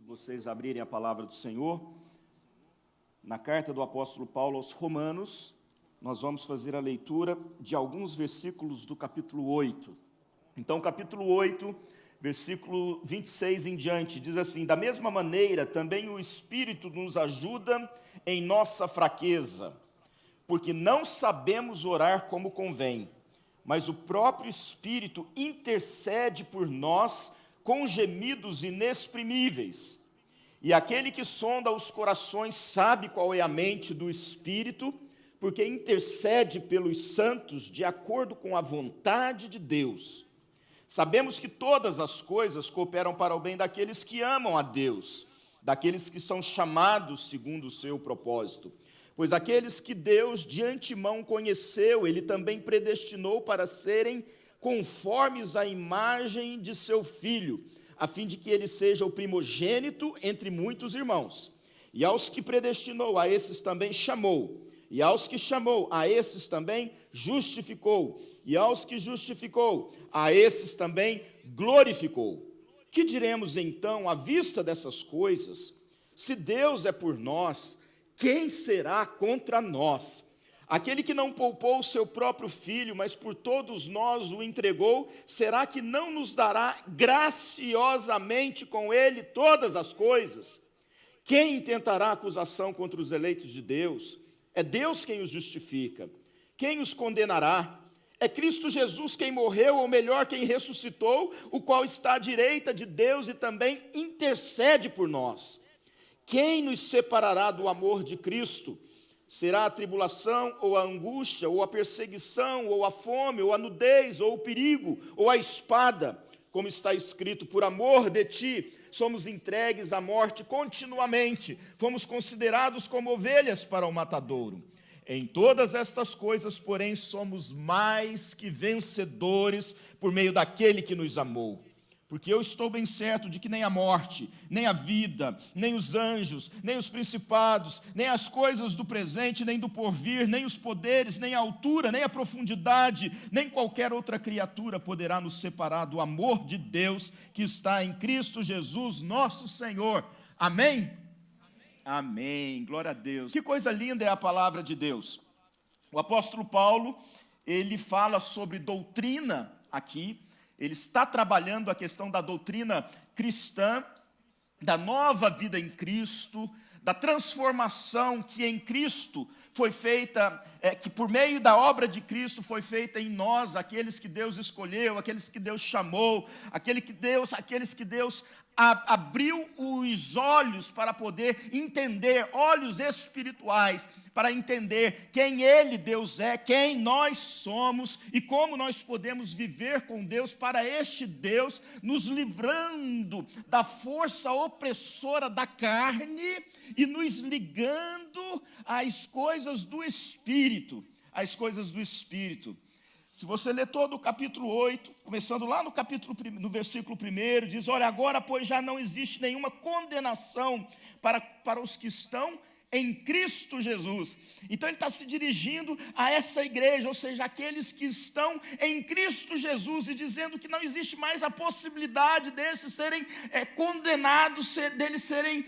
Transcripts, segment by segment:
Vocês abrirem a palavra do Senhor, na carta do apóstolo Paulo aos Romanos, nós vamos fazer a leitura de alguns versículos do capítulo 8. Então, capítulo 8, versículo 26 em diante, diz assim: da mesma maneira, também o Espírito nos ajuda em nossa fraqueza, porque não sabemos orar como convém, mas o próprio Espírito intercede por nós com gemidos inexprimíveis. E aquele que sonda os corações sabe qual é a mente do Espírito, porque intercede pelos santos de acordo com a vontade de Deus. Sabemos que todas as coisas cooperam para o bem daqueles que amam a Deus, daqueles que são chamados segundo o seu propósito. Pois aqueles que Deus de antemão conheceu, Ele também predestinou para serem conformes à imagem de seu Filho, a fim de que ele seja o primogênito entre muitos irmãos. E aos que predestinou, a esses também chamou. E aos que chamou, a esses também justificou. E aos que justificou, a esses também glorificou. Que diremos então à vista dessas coisas? Se Deus é por nós, quem será contra nós? Aquele que não poupou o seu próprio filho, mas por todos nós o entregou, será que não nos dará graciosamente com ele todas as coisas? Quem intentará acusação contra os eleitos de Deus? É Deus quem os justifica. Quem os condenará? É Cristo Jesus quem morreu, ou melhor, quem ressuscitou, o qual está à direita de Deus e também intercede por nós. Quem nos separará do amor de Cristo? Será a tribulação, ou a angústia, ou a perseguição, ou a fome, ou a nudez, ou o perigo, ou a espada? Como está escrito: por amor de ti, somos entregues à morte continuamente, fomos considerados como ovelhas para o matadouro. Em todas estas coisas, porém, somos mais que vencedores por meio daquele que nos amou. Porque eu estou bem certo de que nem a morte, nem a vida, nem os anjos, nem os principados, nem as coisas do presente, nem do porvir, nem os poderes, nem a altura, nem a profundidade, nem qualquer outra criatura poderá nos separar do amor de Deus que está em Cristo Jesus, nosso Senhor. Amém? Amém. Glória a Deus. Que coisa linda é a palavra de Deus. O apóstolo Paulo, ele fala sobre doutrina aqui. Ele está trabalhando a questão da doutrina cristã, da nova vida em Cristo, da transformação que em Cristo foi feita, que por meio da obra de Cristo foi feita em nós, aqueles que Deus escolheu, aqueles que Deus chamou, aqueles que Deus abriu os olhos para poder entender, olhos espirituais, para entender quem Ele, Deus é, quem nós somos e como nós podemos viver com Deus, para este Deus nos livrando da força opressora da carne e nos ligando às coisas do Espírito, às coisas do Espírito. Se você ler todo o capítulo 8, começando lá no versículo 1, diz: olha, agora, pois, já não existe nenhuma condenação para os que estão em Cristo Jesus. Então ele está se dirigindo a essa igreja, ou seja, aqueles que estão em Cristo Jesus, e dizendo que não existe mais a possibilidade desses serem condenados, deles serem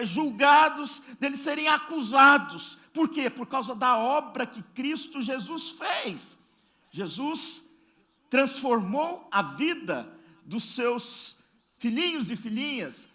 julgados, deles serem acusados. Por quê? Por causa da obra que Cristo Jesus fez. Jesus transformou a vida dos seus filhinhos e filhinhas,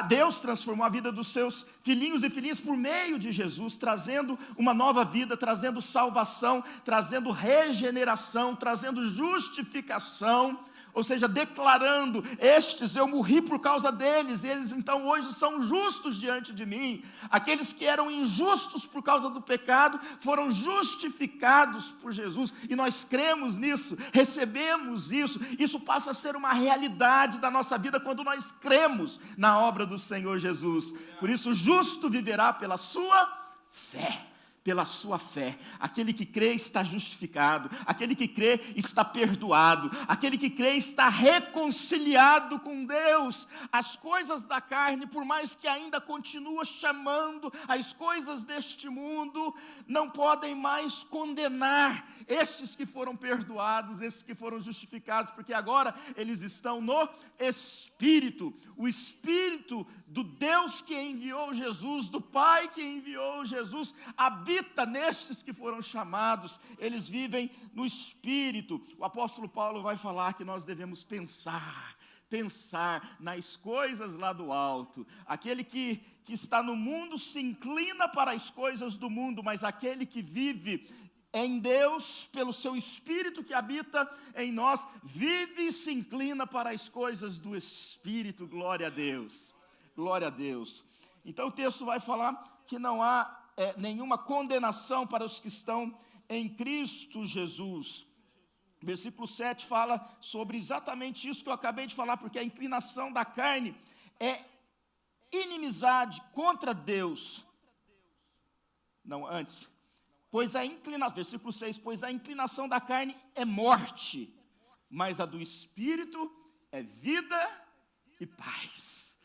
Deus transformou a vida dos seus filhinhos e filhinhas por meio de Jesus, trazendo uma nova vida, trazendo salvação, trazendo regeneração, trazendo justificação. Ou seja, declarando: estes eu morri por causa deles, eles então hoje são justos diante de mim. Aqueles que eram injustos por causa do pecado foram justificados por Jesus, e nós cremos nisso, recebemos isso. Isso passa a ser uma realidade da nossa vida quando nós cremos na obra do Senhor Jesus. Por isso, o justo viverá pela sua fé. Pela sua fé. Aquele que crê está justificado, aquele que crê está perdoado, aquele que crê está reconciliado com Deus. As coisas da carne, por mais que ainda continua chamando as coisas deste mundo, não podem mais condenar estes que foram perdoados, esses que foram justificados, porque agora eles estão no Espírito. O Espírito Espírito do Deus que enviou Jesus, do Pai que enviou Jesus, habita nestes que foram chamados. Eles vivem no Espírito. O apóstolo Paulo vai falar que nós devemos pensar nas coisas lá do alto. Aquele que está no mundo se inclina para as coisas do mundo, mas aquele que vive em Deus, pelo seu Espírito que habita em nós, vive e se inclina para as coisas do Espírito. Glória a Deus, glória a Deus. Então o texto vai falar que não há nenhuma condenação para os que estão em Cristo Jesus. Versículo 7 fala sobre exatamente isso que eu acabei de falar, porque a inclinação da carne é inimizade contra Deus. Não, antes. Versículo 6, pois a inclinação da carne é morte, mas a do Espírito é vida e paz.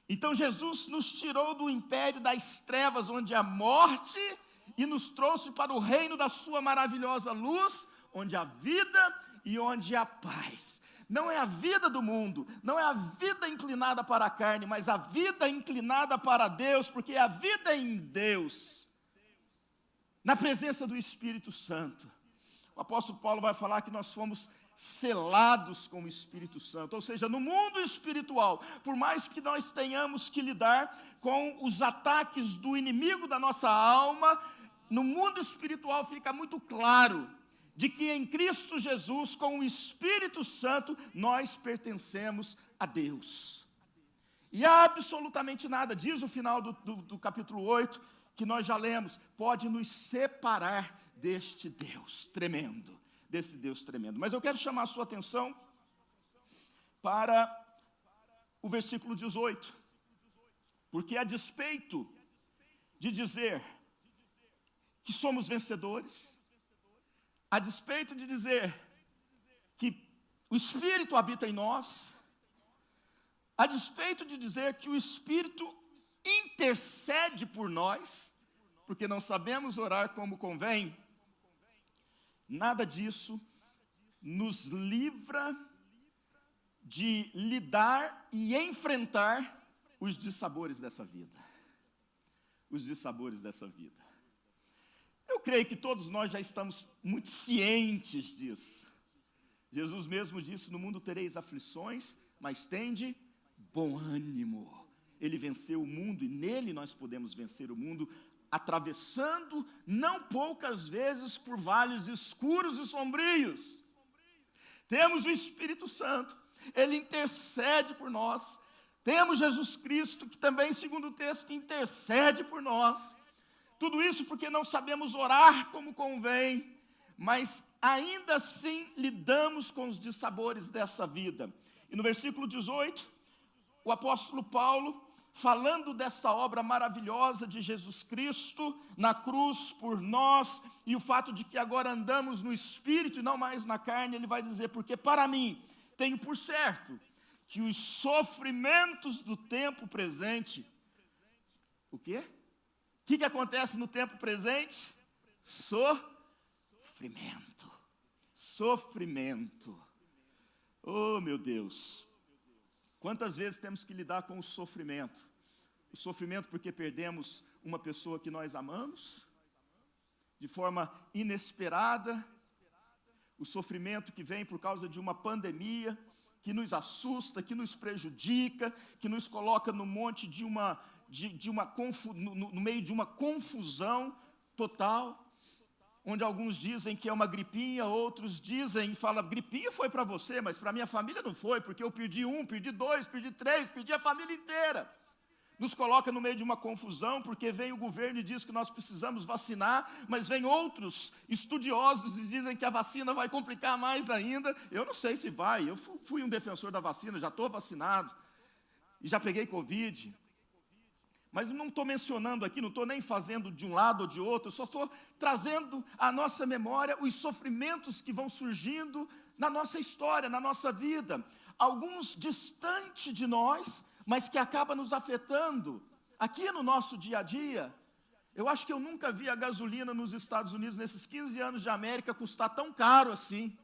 Então Jesus nos tirou do império das trevas, onde há morte, e nos trouxe para o reino da sua maravilhosa luz, onde há vida e onde há paz. Não é a vida do mundo, não é a vida inclinada para a carne, mas a vida inclinada para Deus, porque a vida é em Deus, na presença do Espírito Santo. O apóstolo Paulo vai falar que nós fomos selados com o Espírito Santo, ou seja, no mundo espiritual, por mais que nós tenhamos que lidar com os ataques do inimigo da nossa alma, no mundo espiritual fica muito claro de que em Cristo Jesus, com o Espírito Santo, nós pertencemos a Deus. E absolutamente nada, diz o final do capítulo 8, que nós já lemos, pode nos separar deste Deus tremendo, desse Deus tremendo. Mas eu quero chamar a sua atenção para o versículo 18, porque a despeito de dizer que somos vencedores, a despeito de dizer que o Espírito habita em nós, a despeito de dizer que o Espírito intercede por nós, porque não sabemos orar como convém, nada disso nos livra de lidar e enfrentar os dissabores dessa vida. Os dissabores dessa vida. Eu creio que todos nós já estamos muito cientes disso. Jesus mesmo disse, no mundo tereis aflições, mas tende bom ânimo. Ele venceu o mundo e nele nós podemos vencer o mundo, atravessando não poucas vezes por vales escuros e sombrios. Temos o Espírito Santo, ele intercede por nós. Temos Jesus Cristo, que também, segundo o texto, intercede por nós. Tudo isso porque não sabemos orar como convém, mas ainda assim lidamos com os dissabores dessa vida. E no versículo 18, o apóstolo Paulo, falando dessa obra maravilhosa de Jesus Cristo na cruz por nós, e o fato de que agora andamos no Espírito e não mais na carne, ele vai dizer, porque para mim, tenho por certo, que os sofrimentos do tempo presente, o quê? O que acontece no tempo presente? Sofrimento. Sofrimento. Oh, meu Deus. Quantas vezes temos que lidar com o sofrimento? O sofrimento porque perdemos uma pessoa que nós amamos, de forma inesperada. O sofrimento que vem por causa de uma pandemia, que nos assusta, que nos prejudica, que nos coloca no monte no meio de uma confusão total, onde alguns dizem que é uma gripinha, outros dizem, falam, gripinha foi para você, mas para minha família não foi, porque eu perdi 1, perdi 2, perdi 3, perdi a família inteira. Nos coloca no meio de uma confusão, porque vem o governo e diz que nós precisamos vacinar, mas vem outros estudiosos e dizem que a vacina vai complicar mais ainda. Eu não sei se vai, eu fui um defensor da vacina, já estou vacinado, e já peguei Covid. Mas não estou mencionando aqui, não estou nem fazendo de um lado ou de outro, eu só estou trazendo à nossa memória os sofrimentos que vão surgindo na nossa história, na nossa vida. Alguns distante de nós, mas que acabam nos afetando aqui no nosso dia a dia. Eu acho que eu nunca vi a gasolina nos Estados Unidos, nesses 15 anos de América, custar tão caro assim.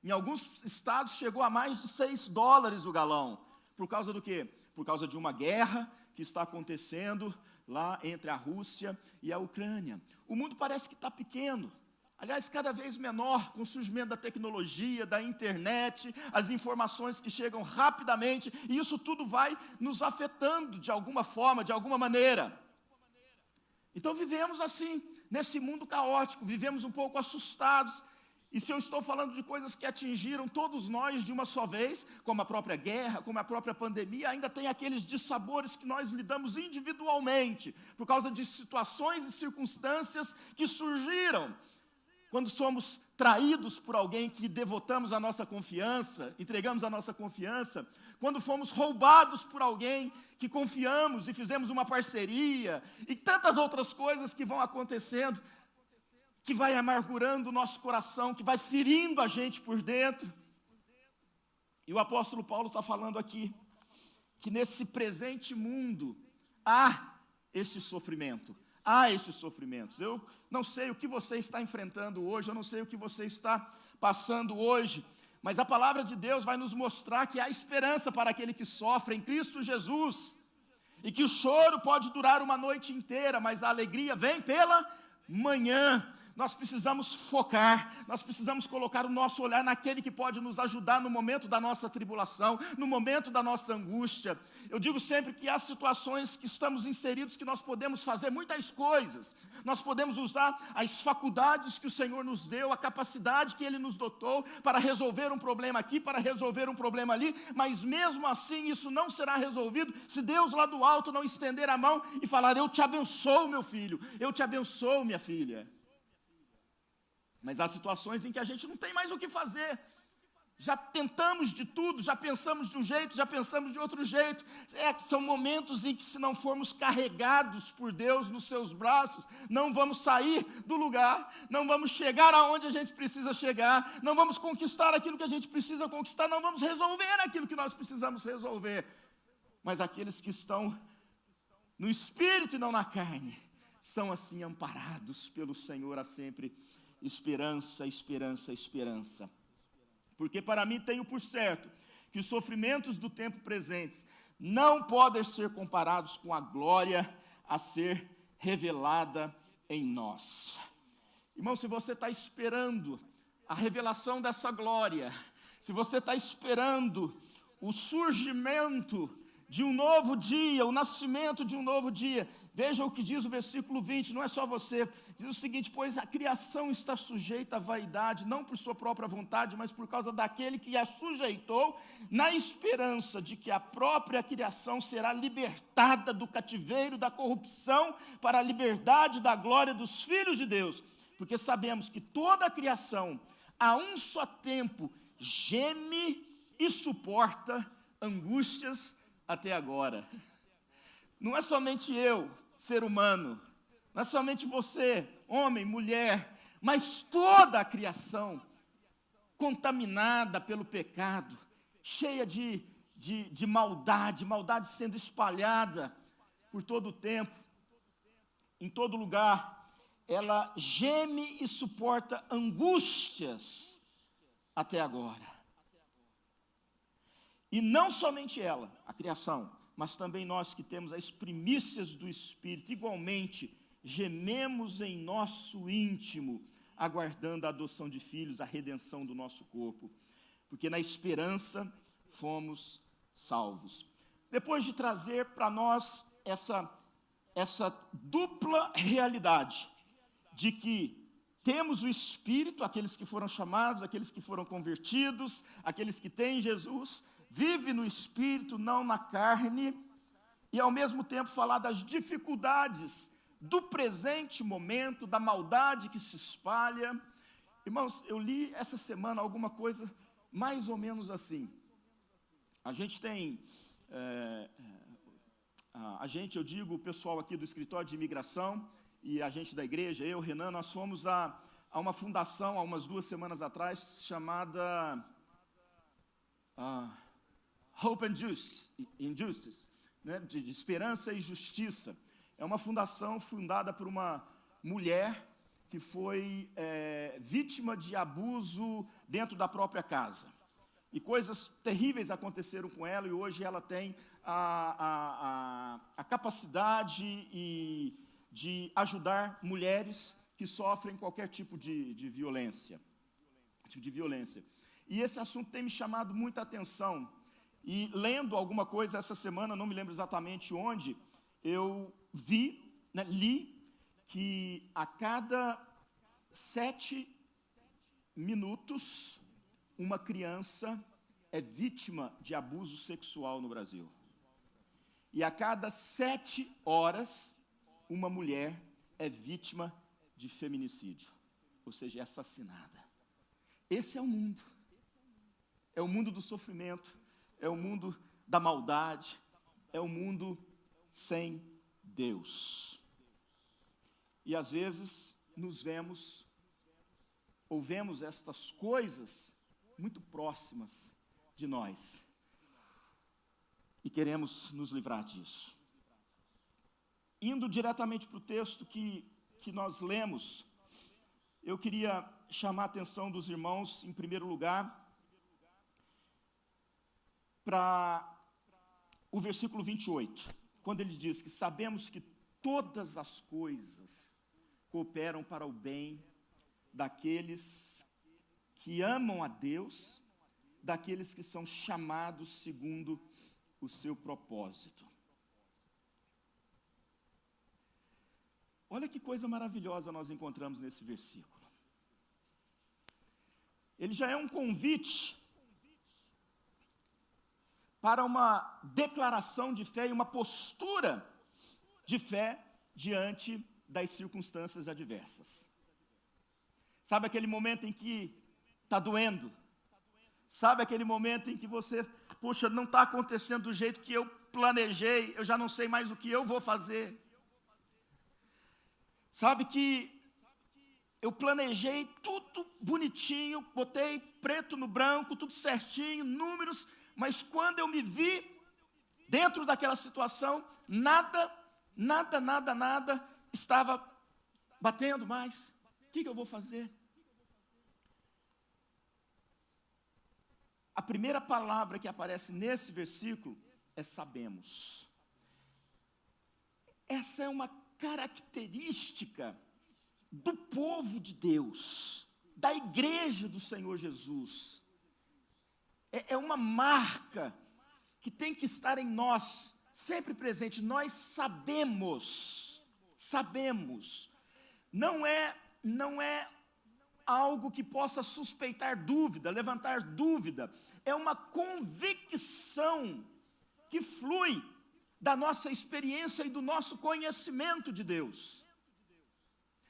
Em alguns estados chegou a mais de $6 o galão. Por causa do quê? por causa de uma guerra que está acontecendo lá entre a Rússia e a Ucrânia. O mundo parece que está pequeno, aliás, cada vez menor, com o surgimento da tecnologia, da internet, as informações que chegam rapidamente, e isso tudo vai nos afetando de alguma forma, de alguma maneira. Então vivemos assim, nesse mundo caótico, vivemos um pouco assustados. E se eu estou falando de coisas que atingiram todos nós de uma só vez, como a própria guerra, como a própria pandemia, ainda tem aqueles dissabores que nós lidamos individualmente, por causa de situações e circunstâncias que surgiram quando somos traídos por alguém que devotamos a nossa confiança, entregamos a nossa confiança, quando fomos roubados por alguém que confiamos e fizemos uma parceria, e tantas outras coisas que vão acontecendo, que vai amargurando o nosso coração, que vai ferindo a gente por dentro. E o apóstolo Paulo está falando aqui, que nesse presente mundo, há este sofrimento, há estes sofrimentos. Eu não sei o que você está enfrentando hoje, eu não sei o que você está passando hoje, mas a palavra de Deus vai nos mostrar que há esperança para aquele que sofre em Cristo Jesus, e que o choro pode durar uma noite inteira, mas a alegria vem pela manhã. Nós precisamos focar, nós precisamos colocar o nosso olhar naquele que pode nos ajudar no momento da nossa tribulação, no momento da nossa angústia. Eu digo sempre que há situações que estamos inseridos que nós podemos fazer muitas coisas. Nós podemos usar as faculdades que o Senhor nos deu, a capacidade que Ele nos dotou para resolver um problema aqui, para resolver um problema ali, mas mesmo assim isso não será resolvido se Deus lá do alto não estender a mão e falar: eu te abençoo, meu filho, eu te abençoo, minha filha. Mas há situações em que a gente não tem mais o que fazer. Já tentamos de tudo, já pensamos de um jeito, já pensamos de outro jeito. São momentos em que, se não formos carregados por Deus nos seus braços, não vamos sair do lugar, não vamos chegar aonde a gente precisa chegar, não vamos conquistar aquilo que a gente precisa conquistar, não vamos resolver aquilo que nós precisamos resolver. Mas aqueles que estão no Espírito e não na carne, são assim amparados pelo Senhor a sempre. Esperança, esperança, esperança. Porque para mim tenho por certo que os sofrimentos do tempo presente não podem ser comparados com a glória a ser revelada em nós. Irmão, se você está esperando a revelação dessa glória, se você está esperando o surgimento de um novo dia, o nascimento de um novo dia, veja o que diz o versículo 20, não é só você, diz o seguinte: pois a criação está sujeita à vaidade, não por sua própria vontade, mas por causa daquele que a sujeitou, na esperança de que a própria criação será libertada do cativeiro da corrupção para a liberdade da glória dos filhos de Deus, porque sabemos que toda a criação, a um só tempo, geme e suporta angústias até agora. Não é somente eu, ser humano, não é somente você, homem, mulher, mas toda a criação contaminada pelo pecado, cheia de maldade sendo espalhada por todo o tempo, em todo lugar. Ela geme e suporta angústias até agora. E não somente ela, a criação, mas também nós que temos as primícias do Espírito, igualmente gememos em nosso íntimo, aguardando a adoção de filhos, a redenção do nosso corpo, porque na esperança fomos salvos. Depois de trazer para nós essa dupla realidade, de que temos o Espírito, aqueles que foram chamados, aqueles que foram convertidos, aqueles que têm Jesus, vive no Espírito, não na carne, e ao mesmo tempo falar das dificuldades do presente momento, da maldade que se espalha. Irmãos, eu li essa semana alguma coisa mais ou menos assim. A gente tem, eu digo o pessoal aqui do escritório de imigração, e a gente da igreja, eu, Renan, nós fomos a uma fundação, há umas 2 semanas atrás, chamada Hope and Justice, né, de esperança e justiça. É uma fundação fundada por uma mulher que foi vítima de abuso dentro da própria casa. E coisas terríveis aconteceram com ela, e hoje ela tem a capacidade de ajudar mulheres que sofrem qualquer tipo de violência. E esse assunto tem me chamado muita atenção. E lendo alguma coisa essa semana, não me lembro exatamente onde, eu li que a cada 7 minutos, uma criança é vítima de abuso sexual no Brasil. E a cada 7 horas, uma mulher é vítima de feminicídio, ou seja, é assassinada. Esse é o mundo. É o mundo do sofrimento, é o mundo da maldade, é o mundo sem Deus. E às vezes nos vemos, ou vemos estas coisas muito próximas de nós, e queremos nos livrar disso. Indo diretamente para o texto que nós lemos, eu queria chamar a atenção dos irmãos, em primeiro lugar, para o versículo 28, quando ele diz que sabemos que todas as coisas cooperam para o bem daqueles que amam a Deus, daqueles que são chamados segundo o seu propósito. Olha que coisa maravilhosa nós encontramos nesse versículo. Ele já é um convite para uma declaração de fé e uma postura de fé diante das circunstâncias adversas. Sabe aquele momento em que está doendo? Sabe aquele momento em que você, puxa, não está acontecendo do jeito que eu planejei, eu já não sei mais o que eu vou fazer. Sabe que eu planejei tudo bonitinho, botei preto no branco, tudo certinho, números, mas quando eu me vi dentro daquela situação, nada estava batendo mais. O que eu vou fazer? A primeira palavra que aparece nesse versículo é sabemos. Essa é uma característica do povo de Deus, da igreja do Senhor Jesus. É uma marca que tem que estar em nós, sempre presente. Nós sabemos. Não é algo que possa suspeitar dúvida, levantar dúvida. É uma convicção que flui da nossa experiência e do nosso conhecimento de Deus.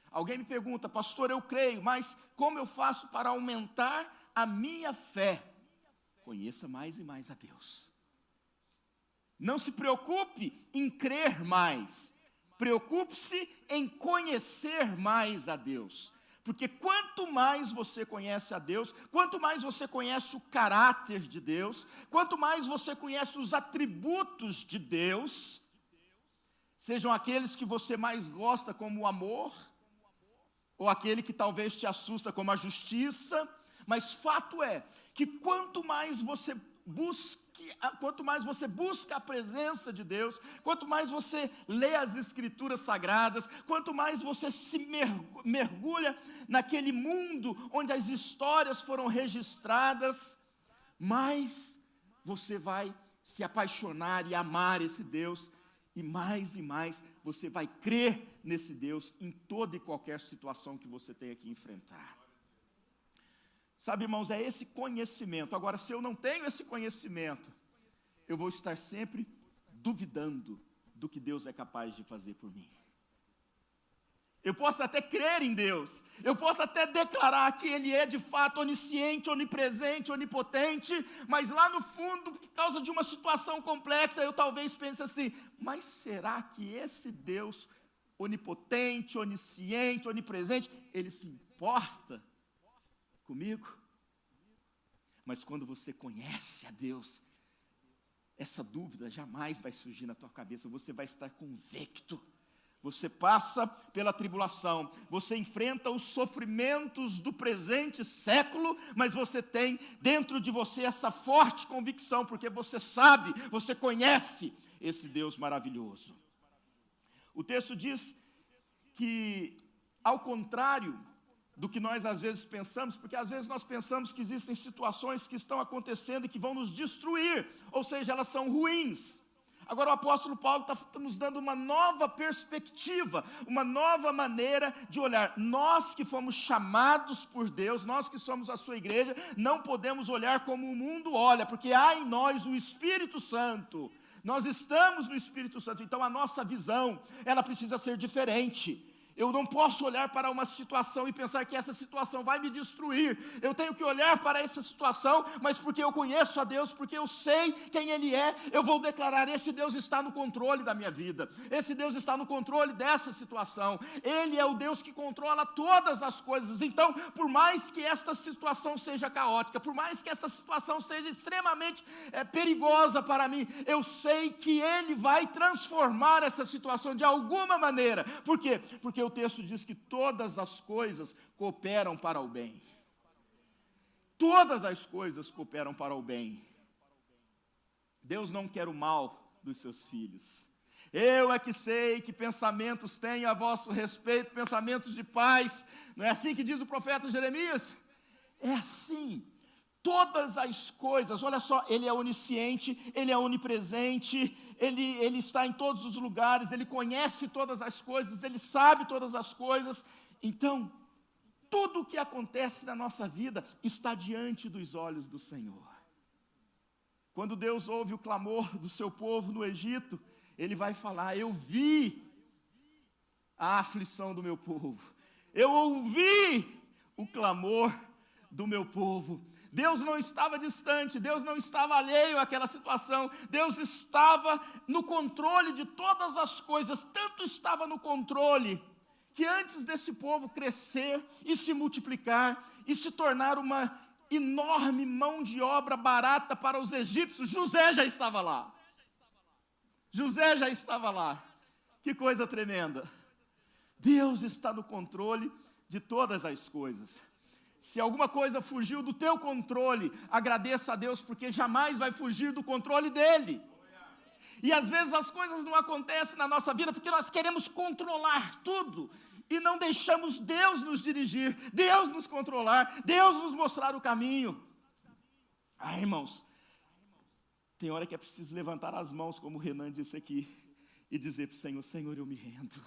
Alguém me pergunta, pastor, eu creio, mas como eu faço para aumentar a minha fé? Conheça mais e mais a Deus. Não se preocupe em crer mais, preocupe-se em conhecer mais a Deus. Porque quanto mais você conhece a Deus, quanto mais você conhece o caráter de Deus, quanto mais você conhece os atributos de Deus, sejam aqueles que você mais gosta como o amor, ou aquele que talvez te assusta como a justiça, mas fato é que quanto mais você busca a presença de Deus, quanto mais você lê as Escrituras Sagradas, quanto mais você se mergulha naquele mundo onde as histórias foram registradas, mais você vai se apaixonar e amar esse Deus, e mais você vai crer nesse Deus em toda e qualquer situação que você tenha que enfrentar. Sabe, irmãos, é esse conhecimento. Agora, se eu não tenho esse conhecimento, eu vou estar sempre duvidando do que Deus é capaz de fazer por mim. Eu posso até crer em Deus, eu posso até declarar que Ele é de fato onisciente, onipresente, onipotente, mas lá no fundo, por causa de uma situação complexa, eu talvez pense assim, mas será que esse Deus onipotente, onisciente, onipresente, Ele se importa comigo? Mas quando você conhece a Deus, essa dúvida jamais vai surgir na tua cabeça, você vai estar convicto, Você passa pela tribulação, você enfrenta os sofrimentos do presente século, mas você tem dentro de você essa forte convicção, porque você sabe, você conhece esse Deus maravilhoso. O texto diz que, ao contrário do que nós às vezes pensamos, porque às vezes nós pensamos que existem situações que estão acontecendo e que vão nos destruir, ou seja, elas são ruins. Agora o apóstolo Paulo está nos dando uma nova perspectiva, uma nova maneira de olhar. Nós que fomos chamados por Deus, nós que somos a sua igreja, não podemos olhar como o mundo olha, porque há em nós o Espírito Santo. Nós estamos no Espírito Santo, então a nossa visão, ela precisa ser diferente. Eu não posso olhar para uma situação e pensar que essa situação vai me destruir. Eu tenho que olhar para essa situação, mas porque eu conheço a Deus, porque eu sei quem Ele é, eu vou declarar: esse Deus está no controle da minha vida, esse Deus está no controle dessa situação, Ele é o Deus que controla todas as coisas. Então, por mais que esta situação seja caótica, por mais que esta situação seja extremamente perigosa para mim, eu sei que Ele vai transformar essa situação de alguma maneira. Por quê? Porque o texto diz que todas as coisas cooperam para o bem. Todas as coisas cooperam para o bem. Deus não quer o mal dos seus filhos. Eu é que sei que pensamentos tenho a vosso respeito, pensamentos de paz. Não é assim que diz o profeta Jeremias? É assim. Todas as coisas, olha só, Ele é onisciente, Ele é onipresente, Ele está em todos os lugares, Ele conhece todas as coisas, Ele sabe todas as coisas. Então, tudo o que acontece na nossa vida está diante dos olhos do Senhor. Quando Deus ouve o clamor do seu povo no Egito, Ele vai falar: eu vi a aflição do meu povo, eu ouvi o clamor do meu povo. Deus não estava distante, Deus não estava alheio àquela situação, Deus estava no controle de todas as coisas, tanto estava no controle, que antes desse povo crescer e se multiplicar, e se tornar uma enorme mão de obra barata para os egípcios, José já estava lá. José já estava lá. Que coisa tremenda. Deus está no controle de todas as coisas. Se alguma coisa fugiu do teu controle, agradeça a Deus, porque jamais vai fugir do controle dEle. E às vezes as coisas não acontecem na nossa vida porque nós queremos controlar tudo e não deixamos Deus nos dirigir, Deus nos controlar, Deus nos mostrar o caminho. Irmãos, tem hora que é preciso levantar as mãos, como o Renan disse aqui, e dizer para o Senhor: Senhor, eu me rendo.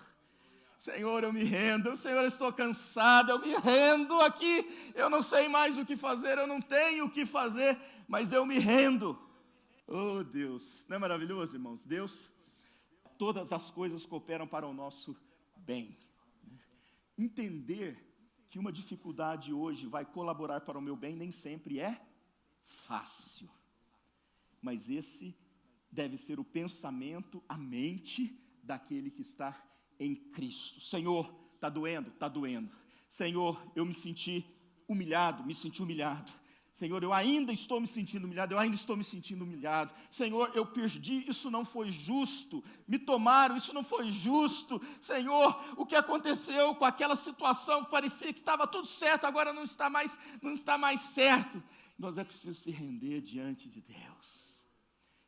Senhor, eu me rendo. Senhor, eu estou cansado, eu me rendo aqui, eu não sei mais o que fazer, eu não tenho o que fazer, mas eu me rendo. Oh Deus, não é maravilhoso, irmãos? Deus, todas as coisas cooperam para o nosso bem. Entender que uma dificuldade hoje vai colaborar para o meu bem nem sempre é fácil, mas esse deve ser o pensamento, a mente daquele que está em Cristo. Senhor, está doendo? Está doendo. Senhor, eu me senti humilhado. Senhor, eu ainda estou me sentindo humilhado, Senhor, eu perdi, isso não foi justo, me tomaram, isso não foi justo. Senhor, o que aconteceu com aquela situação, parecia que estava tudo certo, agora não está mais certo. Nós é preciso se render diante de Deus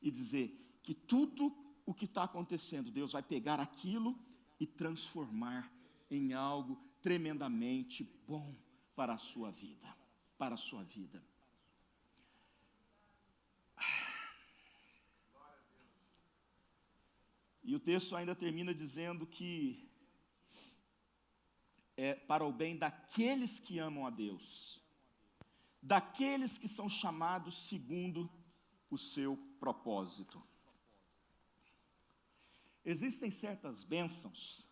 e dizer que tudo o que está acontecendo, Deus vai pegar aquilo e transformar em algo tremendamente bom para a sua vida, E o texto ainda termina dizendo que é para o bem daqueles que amam a Deus, daqueles que são chamados segundo o seu propósito. Existem certas bênçãos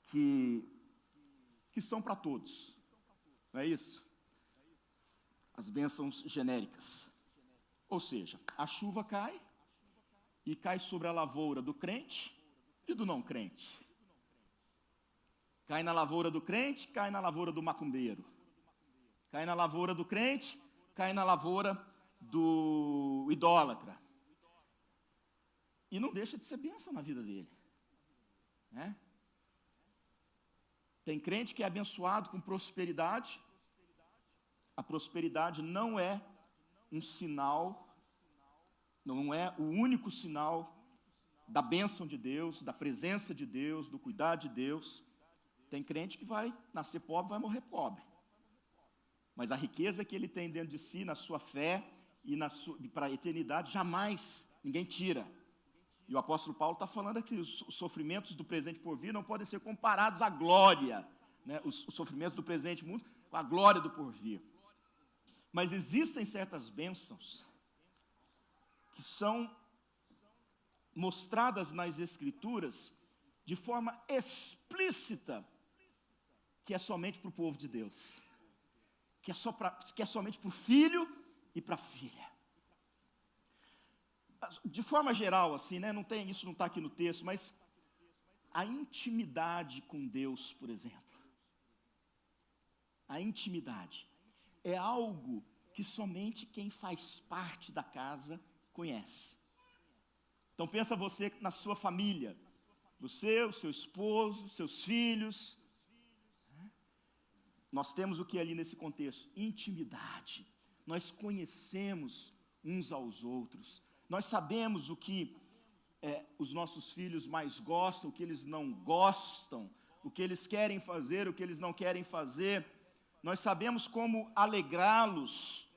que são para todos, não é isso? As bênçãos genéricas. Ou seja, a chuva cai e cai sobre a lavoura do crente e do não crente. Cai na lavoura do crente, cai na lavoura do macumbeiro. Cai na lavoura do crente, cai na lavoura do idólatra. E não deixa de ser bênção na vida dele. né? Tem crente que é abençoado com prosperidade. A prosperidade não é um sinal, não é o único sinal da bênção de Deus, da presença de Deus, do cuidado de Deus. Tem crente que vai nascer pobre, vai morrer pobre. Mas a riqueza que ele tem dentro de si, na sua fé e para a eternidade, jamais ninguém tira. E o apóstolo Paulo está falando aqui, os sofrimentos do presente por vir não podem ser comparados à glória, né? Os sofrimentos do presente mundo com a glória do porvir. Mas existem certas bênçãos que são mostradas nas Escrituras de forma explícita, que é somente para o povo de Deus, que é somente para o filho e para a filha. De forma geral, assim, né? Isso não está aqui no texto, mas a intimidade com Deus, por exemplo. A intimidade é algo que somente quem faz parte da casa conhece. Então pensa você na sua família, você, o seu esposo, seus filhos. Nós temos o que ali nesse contexto? Intimidade. Nós conhecemos uns aos outros. Nós sabemos o que os nossos filhos mais gostam, o que eles não gostam, o que eles querem fazer, o que eles não querem fazer. Nós sabemos como alegrá-los,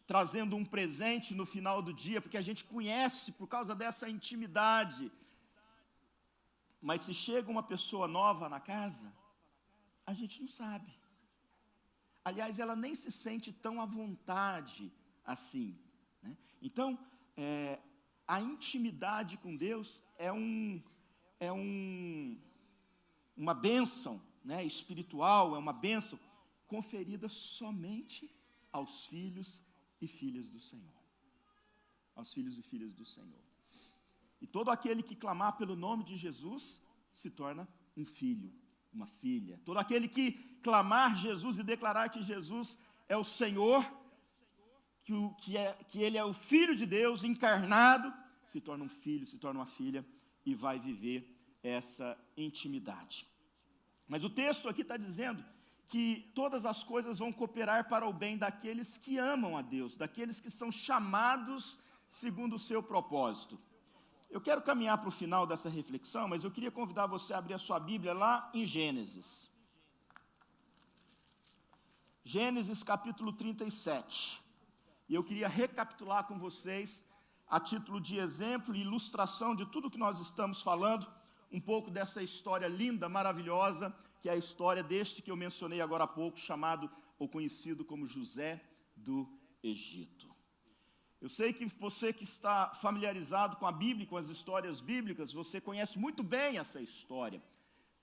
trazendo um presente no final do dia, porque a gente conhece por causa dessa intimidade. Mas se chega uma pessoa nova na casa, a gente não sabe. Aliás, ela nem se sente tão à vontade assim, né? Então, a intimidade com Deus uma bênção, né, espiritual, é uma bênção conferida somente aos filhos e filhas do Senhor. Aos filhos e filhas do Senhor. E todo aquele que clamar pelo nome de Jesus se torna um filho, uma filha. Todo aquele que clamar Jesus e declarar que Jesus é o Senhor, que Ele é o Filho de Deus encarnado, se torna um filho, se torna uma filha e vai viver essa intimidade. Mas o texto aqui está dizendo que todas as coisas vão cooperar para o bem daqueles que amam a Deus, daqueles que são chamados segundo o seu propósito. Eu quero caminhar para o final dessa reflexão, mas eu queria convidar você a abrir a sua Bíblia lá em Gênesis. Gênesis capítulo 37. E eu queria recapitular com vocês, a título de exemplo e ilustração de tudo que nós estamos falando, um pouco dessa história linda, maravilhosa, que é a história deste que eu mencionei agora há pouco, chamado ou conhecido como José do Egito. Eu sei que você que está familiarizado com a Bíblia, com as histórias bíblicas, você conhece muito bem essa história.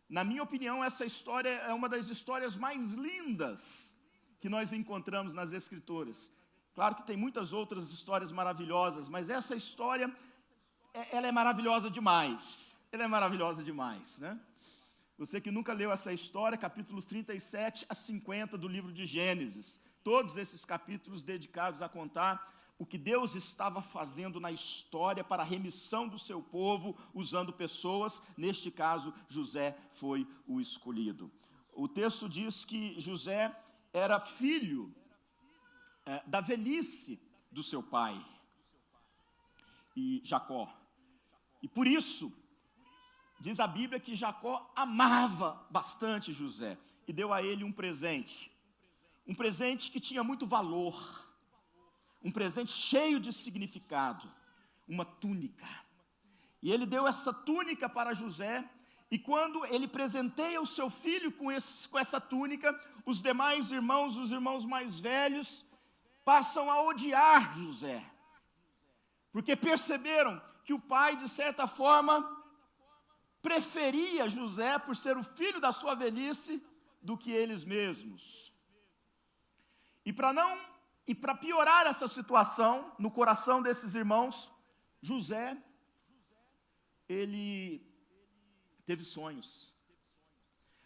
Na minha opinião, essa história é uma das histórias mais lindas que nós encontramos nas Escrituras. Claro que tem muitas outras histórias maravilhosas, mas essa história, ela é maravilhosa demais. Ela é maravilhosa demais, né? Você que nunca leu essa história, capítulos 37 a 50 do livro de Gênesis. Todos esses capítulos dedicados a contar o que Deus estava fazendo na história para a remissão do seu povo, usando pessoas. Neste caso, José foi o escolhido. O texto diz que José era filho da velhice do seu pai, e Jacó. E por isso, diz a Bíblia que Jacó amava bastante José, e deu a ele um presente que tinha muito valor, um presente cheio de significado, uma túnica. E ele deu essa túnica para José, e quando ele presenteia o seu filho com essa túnica, os demais irmãos, os irmãos mais velhos, passam a odiar José, porque perceberam que o pai, de certa forma, preferia José por ser o filho da sua velhice do que eles mesmos. E para piorar essa situação no coração desses irmãos, José, ele teve sonhos.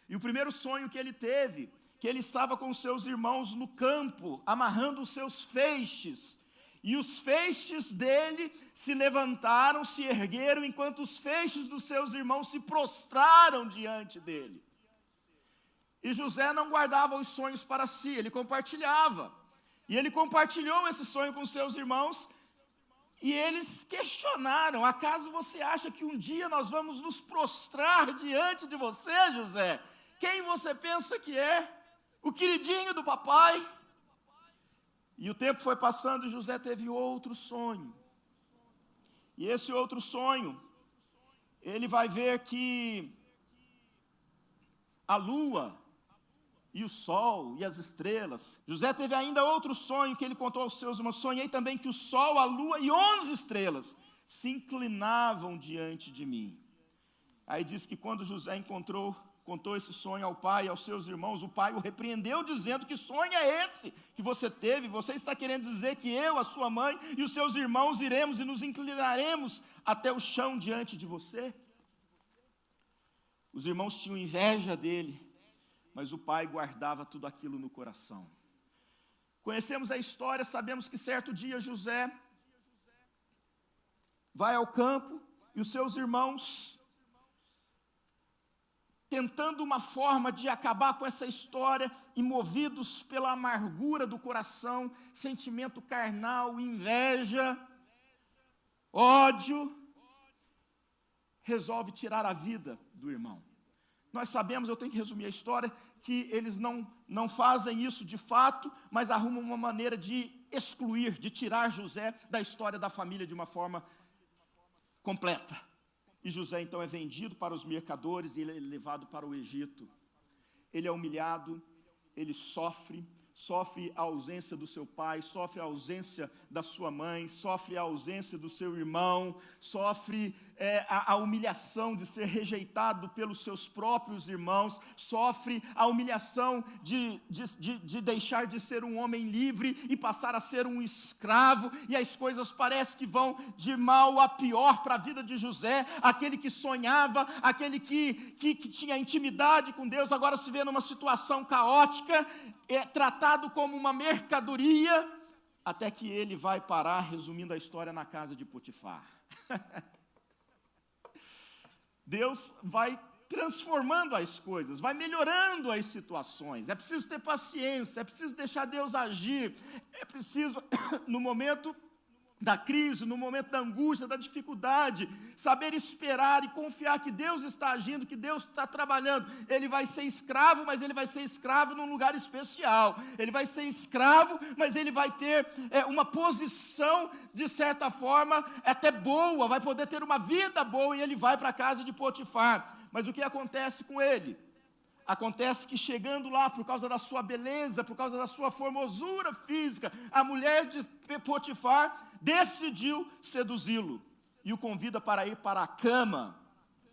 E o primeiro sonho que ele teve, que ele estava com seus irmãos no campo, amarrando os seus feixes, E os feixes dele se levantaram, se ergueram, enquanto os feixes dos seus irmãos se prostraram diante dele. E José não guardava os sonhos para si, ele compartilhava. E ele compartilhou esse sonho com seus irmãos, e eles questionaram: acaso você acha que um dia nós vamos nos prostrar diante de você, José? Quem você pensa que é? O queridinho do papai? E o tempo foi passando e José teve outro sonho. E esse outro sonho, ele vai ver que a lua e o sol e as estrelas. José teve ainda outro sonho que ele contou aos seus irmãos. Sonhei também que o sol, a lua e 11 estrelas se inclinavam diante de mim. Aí diz que quando José contou esse sonho ao pai e aos seus irmãos, o pai o repreendeu dizendo: que sonho é esse que você teve? Você está querendo dizer que eu, a sua mãe e os seus irmãos iremos e nos inclinaremos até o chão diante de você? Os irmãos tinham inveja dele, mas o pai guardava tudo aquilo no coração. Conhecemos a história, sabemos que certo dia José vai ao campo e os seus irmãos, tentando uma forma de acabar com essa história, e movidos pela amargura do coração, sentimento carnal, inveja, ódio, resolve tirar a vida do irmão. Nós sabemos, eu tenho que resumir a história, que eles não fazem isso de fato, mas arrumam uma maneira de excluir, de tirar José da história da família de uma forma completa. E José então é vendido para os mercadores e ele é levado para o Egito. Ele é humilhado, ele sofre a ausência do seu pai, sofre a ausência da sua mãe, sofre a ausência do seu irmão, sofre a humilhação de ser rejeitado pelos seus próprios irmãos, sofre a humilhação de deixar de ser um homem livre e passar a ser um escravo, e as coisas parecem que vão de mal a pior para a vida de José. Aquele que sonhava, aquele que tinha intimidade com Deus, agora se vê numa situação caótica, é tratado como uma mercadoria, até que ele vai parar, resumindo a história, na casa de Potifar. Deus vai transformando as coisas, vai melhorando as situações. É preciso ter paciência, é preciso deixar Deus agir, é preciso, no momento da crise, no momento da angústia, da dificuldade, saber esperar e confiar que Deus está agindo, que Deus está trabalhando. Ele vai ser escravo, mas ele vai ser escravo num lugar especial. Ele vai ser escravo, mas ele vai ter uma posição, de certa forma, até boa, vai poder ter uma vida boa, e ele vai para a casa de Potifar. Mas o que acontece com ele? Acontece que, chegando lá, por causa da sua beleza, por causa da sua formosura física, a mulher de Potifar decidiu seduzi-lo e o convida para ir para a cama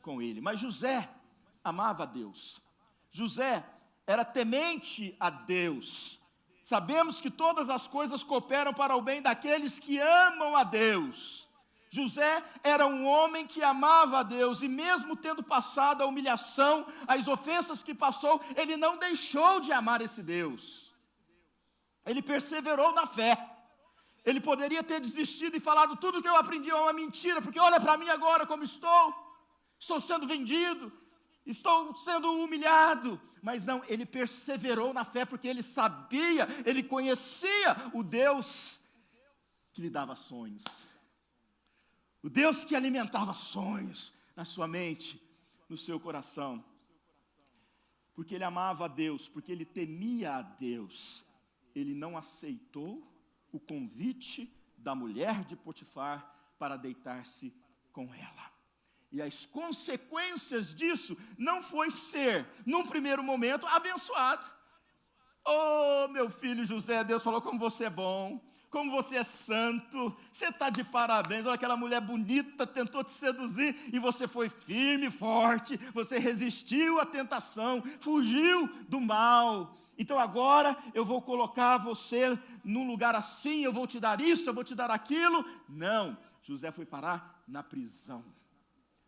com ele. Mas José amava a Deus. José era temente a Deus. Sabemos que todas as coisas cooperam para o bem daqueles que amam a Deus. José era um homem que amava a Deus, e mesmo tendo passado a humilhação, as ofensas que passou, ele não deixou de amar esse Deus. Ele perseverou na fé. Ele poderia ter desistido e falado: tudo que eu aprendi é uma mentira, porque olha para mim agora como estou sendo vendido, estou sendo humilhado. Mas não, ele perseverou na fé, porque ele sabia, ele conhecia o Deus que lhe dava sonhos. O Deus que alimentava sonhos na sua mente, no seu coração. Porque ele amava a Deus, porque ele temia a Deus, ele não aceitou o convite da mulher de Potifar para deitar-se com ela. E as consequências disso não foi ser, num primeiro momento, abençoado. Oh, meu filho José, Deus falou como você é bom, como você é santo, você está de parabéns. Olha, aquela mulher bonita tentou te seduzir e você foi firme, forte, você resistiu à tentação, fugiu do mal. Então agora eu vou colocar você num lugar assim, eu vou te dar isso, eu vou te dar aquilo. Não, José foi parar na prisão,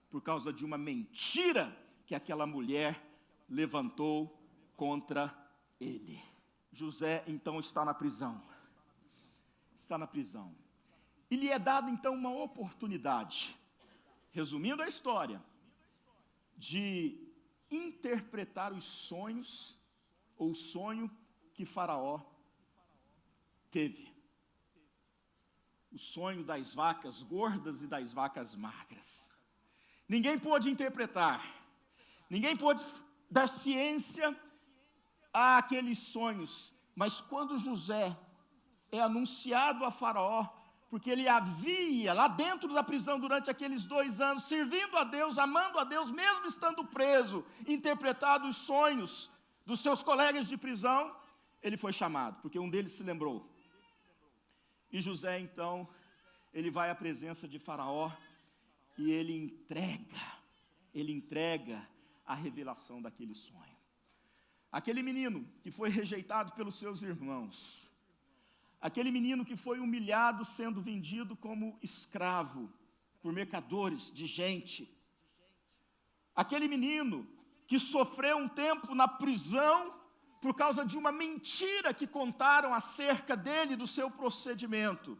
por causa de uma mentira que aquela mulher levantou contra ele. José então está na prisão. Está na prisão. E lhe é dada então uma oportunidade, resumindo a história, de interpretar os sonhos, ou o sonho que Faraó teve. O sonho das vacas gordas e das vacas magras. Ninguém pôde interpretar, ninguém pôde dar ciência àqueles sonhos, mas quando José é anunciado a Faraó, porque ele havia lá dentro da prisão durante aqueles 2 anos, servindo a Deus, amando a Deus, mesmo estando preso, interpretado os sonhos dos seus colegas de prisão, ele foi chamado, porque um deles se lembrou. E José, então, ele vai à presença de Faraó e ele entrega a revelação daquele sonho. Aquele menino que foi rejeitado pelos seus irmãos, aquele menino que foi humilhado sendo vendido como escravo por mercadores de gente, aquele menino que sofreu um tempo na prisão por causa de uma mentira que contaram acerca dele, do seu procedimento.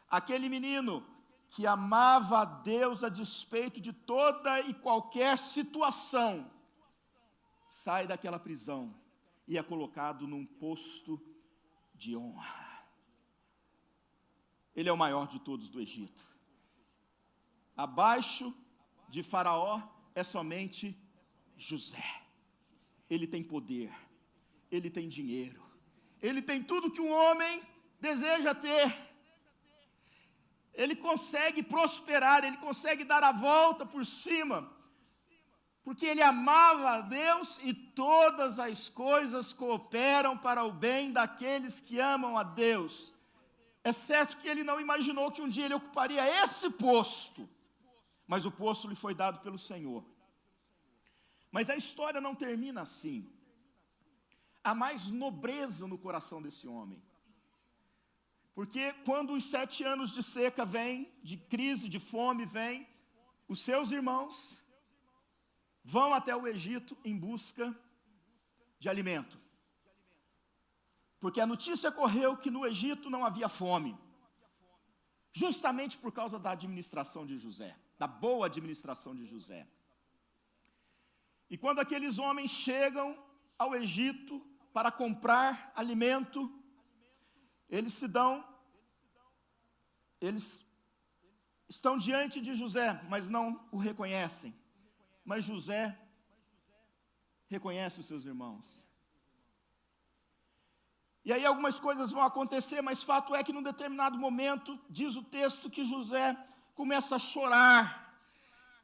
Aquele menino que amava a Deus a despeito de toda e qualquer situação, sai daquela prisão e é colocado num posto de honra. Ele é o maior de todos do Egito. Abaixo de Faraó é somente José. Ele tem poder, ele tem dinheiro, ele tem tudo que um homem deseja ter. Ele consegue prosperar, ele consegue dar a volta por cima, porque ele amava a Deus e todas as coisas cooperam para o bem daqueles que amam a Deus. É certo que ele não imaginou que um dia ele ocuparia esse posto, mas o posto lhe foi dado pelo Senhor. Mas a história não termina assim. Há mais nobreza no coração desse homem. Porque quando os 7 anos de seca vêm, de crise, de fome vêm, os seus irmãos vão até o Egito em busca de alimento. Porque a notícia correu que no Egito não havia fome. Justamente por causa da administração de José, da boa administração de José. E quando aqueles homens chegam ao Egito para comprar alimento, eles estão diante de José, mas não o reconhecem. Mas José reconhece os seus irmãos. E aí algumas coisas vão acontecer, mas fato é que num determinado momento, diz o texto que José começa a chorar.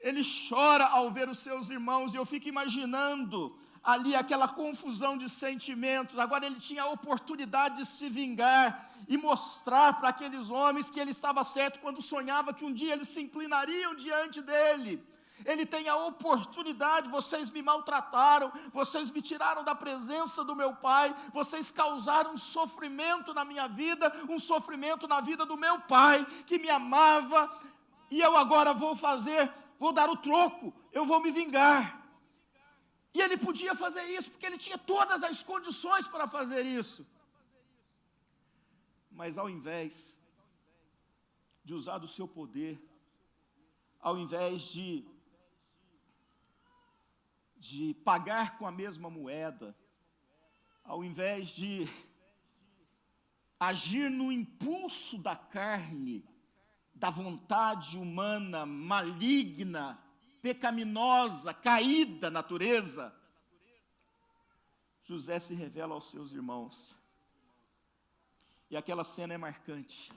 Ele chora ao ver os seus irmãos, e eu fico imaginando ali aquela confusão de sentimentos. Agora ele tinha a oportunidade de se vingar e mostrar para aqueles homens que ele estava certo quando sonhava que um dia eles se inclinariam diante dele. Ele tem a oportunidade: vocês me maltrataram, vocês me tiraram da presença do meu pai, vocês causaram um sofrimento na minha vida, um sofrimento na vida do meu pai, que me amava, e eu agora vou dar o troco, eu vou me vingar. E ele podia fazer isso, porque ele tinha todas as condições para fazer isso. Mas ao invés de usar do seu poder, ao invés de pagar com a mesma moeda, ao invés de agir no impulso da carne, da vontade humana, maligna, pecaminosa, caída natureza, José se revela aos seus irmãos. E aquela cena é marcante.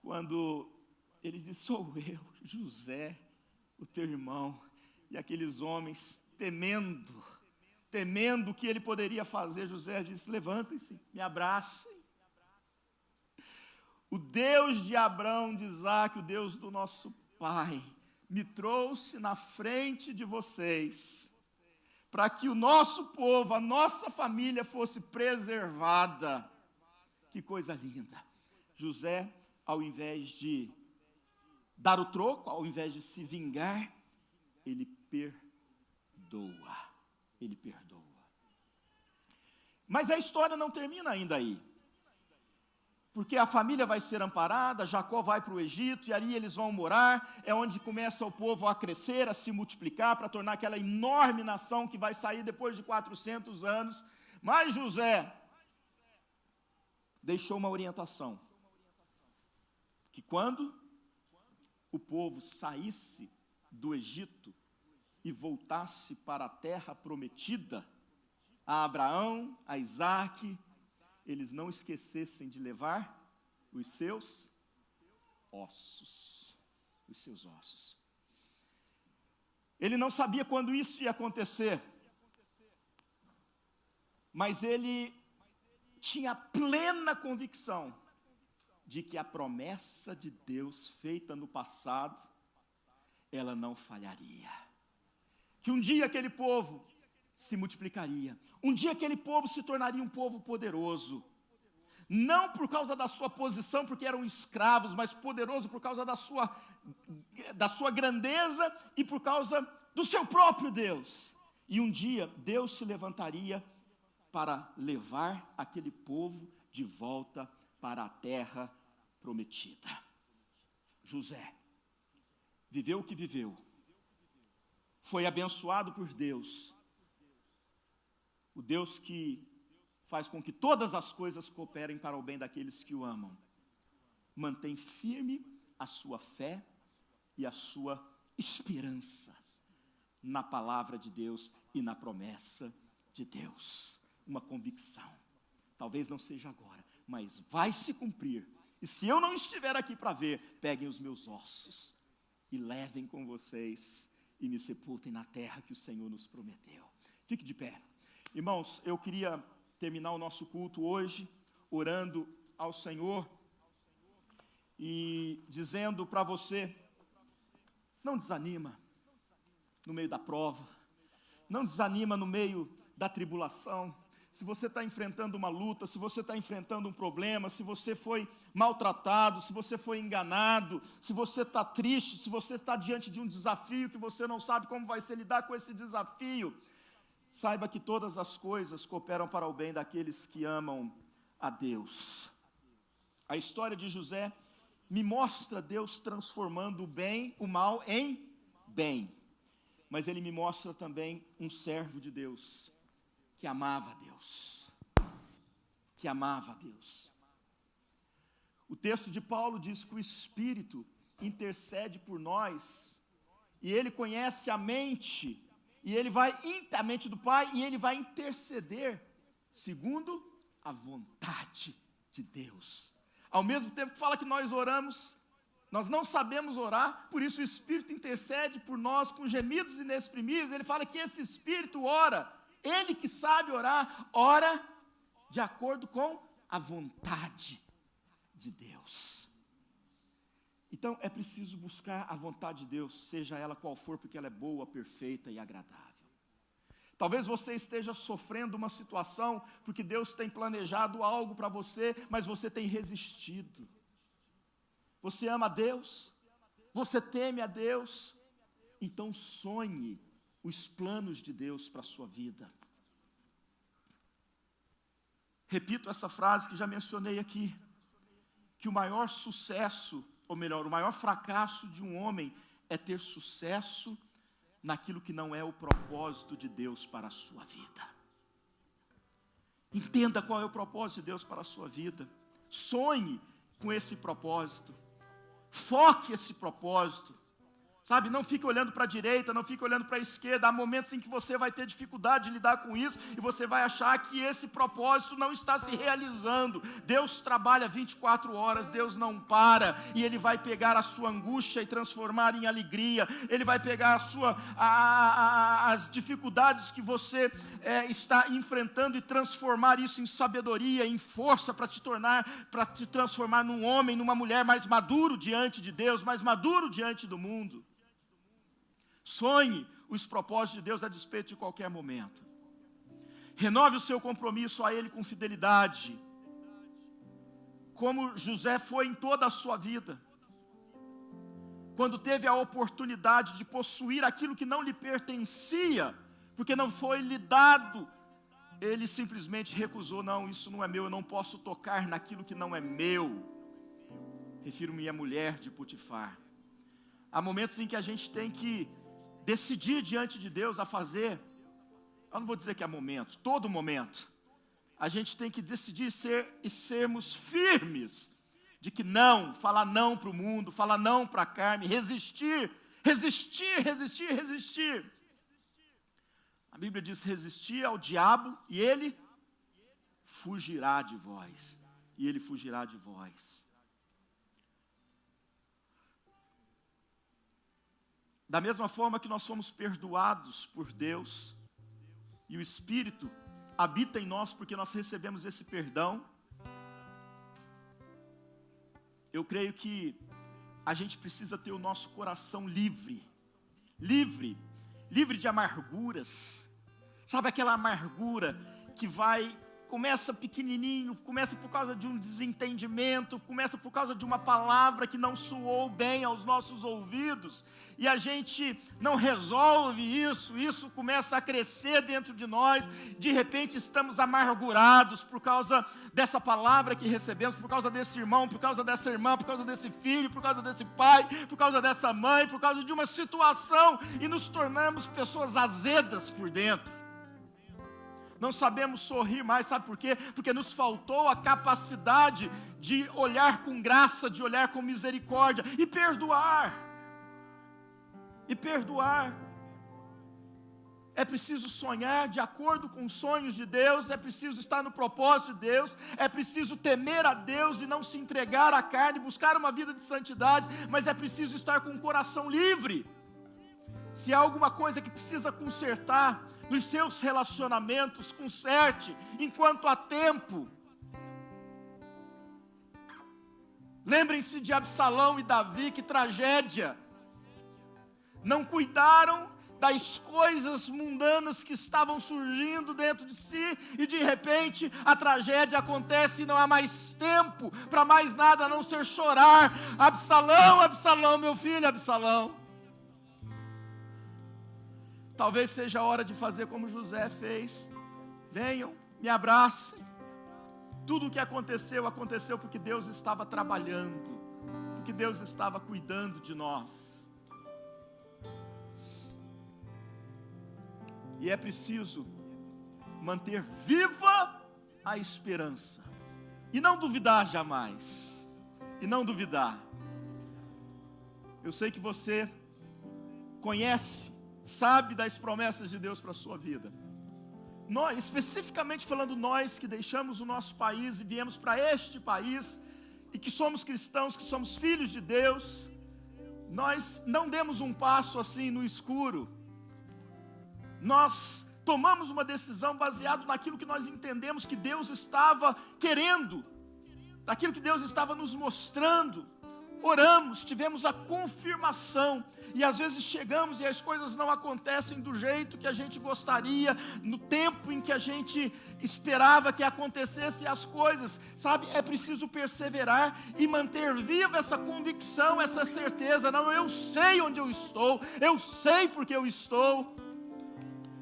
Quando ele diz: sou eu, José, o teu irmão. E aqueles homens, temendo o que ele poderia fazer, José disse: levantem-se, me abracem. O Deus de Abraão, de Isaque, o Deus do nosso pai, me trouxe na frente de vocês, para que o nosso povo, a nossa família fosse preservada. Que coisa linda. José, ao invés de dar o troco, ao invés de se vingar, ele perdoa. Ele perdoa. Mas a história não termina ainda aí. porque a família vai ser amparada, Jacó vai para o Egito, e ali eles vão morar, é onde começa o povo a crescer, a se multiplicar, para tornar aquela enorme nação que vai sair depois de 400 anos. Mas José deixou uma orientação, que quando o povo saísse do Egito e voltasse para a terra prometida, a Abraão, a Isaque, eles não esquecessem de levar os seus ossos. Os seus ossos. Ele não sabia quando isso ia acontecer, mas ele tinha plena convicção de que a promessa de Deus feita no passado, ela não falharia. Que um dia aquele povo se multiplicaria. Um dia aquele povo se tornaria um povo poderoso. Não por causa da sua posição, porque eram escravos, mas poderoso por causa da sua grandeza e por causa do seu próprio Deus. E um dia Deus se levantaria para levar aquele povo de volta para a terra prometida. José viveu o que viveu. Foi abençoado por Deus. O Deus que faz com que todas as coisas cooperem para o bem daqueles que o amam. Mantém firme a sua fé e a sua esperança na palavra de Deus e na promessa de Deus. Uma convicção. Talvez não seja agora, mas vai se cumprir. E se eu não estiver aqui para ver, peguem os meus ossos e levem com vocês e me sepultem na terra que o Senhor nos prometeu. Fique de pé. Irmãos, eu queria terminar o nosso culto hoje, orando ao Senhor e dizendo para você, não desanima no meio da prova, não desanima no meio da tribulação. Se você está enfrentando uma luta, se você está enfrentando um problema, se você foi maltratado, se você foi enganado, se você está triste, se você está diante de um desafio que você não sabe como vai ser lidar com esse desafio, saiba que todas as coisas cooperam para o bem daqueles que amam a Deus. A história de José me mostra Deus transformando o bem, o mal em bem. Mas ele me mostra também um servo de Deus, que amava a Deus. Que amava a Deus. O texto de Paulo diz que o Espírito intercede por nós, e ele conhece a mente, e ele vai, a mente do Pai, e ele vai interceder, segundo a vontade de Deus. Ao mesmo tempo que fala que nós oramos, nós não sabemos orar, por isso o Espírito intercede por nós com gemidos inexprimíveis. Ele fala que esse Espírito ora, ele que sabe orar, ora de acordo com a vontade de Deus. Então é preciso buscar a vontade de Deus, seja ela qual for, porque ela é boa, perfeita e agradável. Talvez você esteja sofrendo uma situação, porque Deus tem planejado algo para você, mas você tem resistido. Você ama a Deus? Você teme a Deus? Então sonhe os planos de Deus para a sua vida. Repito essa frase que já mencionei aqui, que o maior sucesso, ou melhor, o maior fracasso de um homem é ter sucesso naquilo que não é o propósito de Deus para a sua vida. Entenda qual é o propósito de Deus para a sua vida. Sonhe com esse propósito. Foque esse propósito. Sabe, não fique olhando para a direita, não fique olhando para a esquerda. Há momentos em que você vai ter dificuldade de lidar com isso, e você vai achar que esse propósito não está se realizando. Deus trabalha 24 horas, Deus não para, e Ele vai pegar a sua angústia e transformar em alegria. Ele vai pegar as dificuldades que você está enfrentando e transformar isso em sabedoria, em força para te transformar num homem, numa mulher mais maduro diante de Deus, mais maduro diante do mundo. Sonhe os propósitos de Deus a despeito de qualquer momento. Renove o seu compromisso a Ele com fidelidade, como José foi em toda a sua vida. Quando teve a oportunidade de possuir aquilo que não lhe pertencia, porque não foi lhe dado ele simplesmente recusou: não, isso não é meu, eu não posso tocar naquilo que não é meu. Refiro-me à mulher de Potifar. Há momentos em que a gente tem que decidir diante de Deus a fazer, eu não vou dizer que há momentos, todo momento, a gente tem que decidir sermos firmes, de que não, falar não para o mundo, falar não para a carne, resistir. A Bíblia diz: resistir ao diabo e ele fugirá de vós. Da mesma forma que nós fomos perdoados por Deus, e o Espírito habita em nós porque nós recebemos esse perdão, eu creio que a gente precisa ter o nosso coração livre de amarguras. Sabe aquela amargura que começa pequenininho, começa por causa de um desentendimento, começa por causa de uma palavra que não soou bem aos nossos ouvidos, e a gente não resolve isso começa a crescer dentro de nós, de repente estamos amargurados por causa dessa palavra que recebemos, por causa desse irmão, por causa dessa irmã, por causa desse filho, por causa desse pai, por causa dessa mãe, por causa de uma situação, e nos tornamos pessoas azedas por dentro. Não sabemos sorrir mais, sabe por quê? Porque nos faltou a capacidade de olhar com graça, de olhar com misericórdia e perdoar. É preciso sonhar de acordo com os sonhos de Deus, é preciso estar no propósito de Deus, é preciso temer a Deus e não se entregar à carne, buscar uma vida de santidade, mas é preciso estar com o coração livre. Se há alguma coisa que precisa consertar nos seus relacionamentos, conserte enquanto há tempo. Lembrem-se de Absalão e Davi, que tragédia. Não cuidaram das coisas mundanas que estavam surgindo dentro de si, e de repente a tragédia acontece e não há mais tempo para mais nada a não ser chorar. Absalão, Absalão, meu filho Absalão. Talvez seja a hora de fazer como José fez. Venham, me abracem. Tudo o que aconteceu porque Deus estava trabalhando, porque Deus estava cuidando de nós. E é preciso manter viva a esperança, e não duvidar jamais, Eu sei que você conhece, sabe das promessas de Deus para a sua vida. Nós, especificamente falando nós que deixamos o nosso país e viemos para este país, e que somos cristãos, que somos filhos de Deus, nós não demos um passo assim no escuro. Nós tomamos uma decisão baseado naquilo que nós entendemos que Deus estava querendo, daquilo que Deus estava nos mostrando. Oramos, tivemos a confirmação, e às vezes chegamos e as coisas não acontecem do jeito que a gente gostaria, no tempo em que a gente esperava que acontecessem as coisas, sabe? É preciso perseverar e manter viva essa convicção, essa certeza. Não, eu sei onde eu estou, eu sei porque eu estou,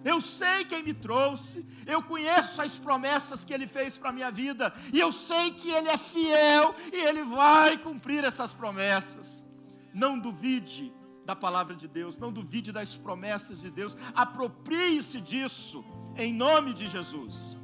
eu sei quem me trouxe, eu conheço as promessas que Ele fez para a minha vida, e eu sei que Ele é fiel, e Ele vai cumprir essas promessas. Não duvide da palavra de Deus, não duvide das promessas de Deus, aproprie-se disso, em nome de Jesus.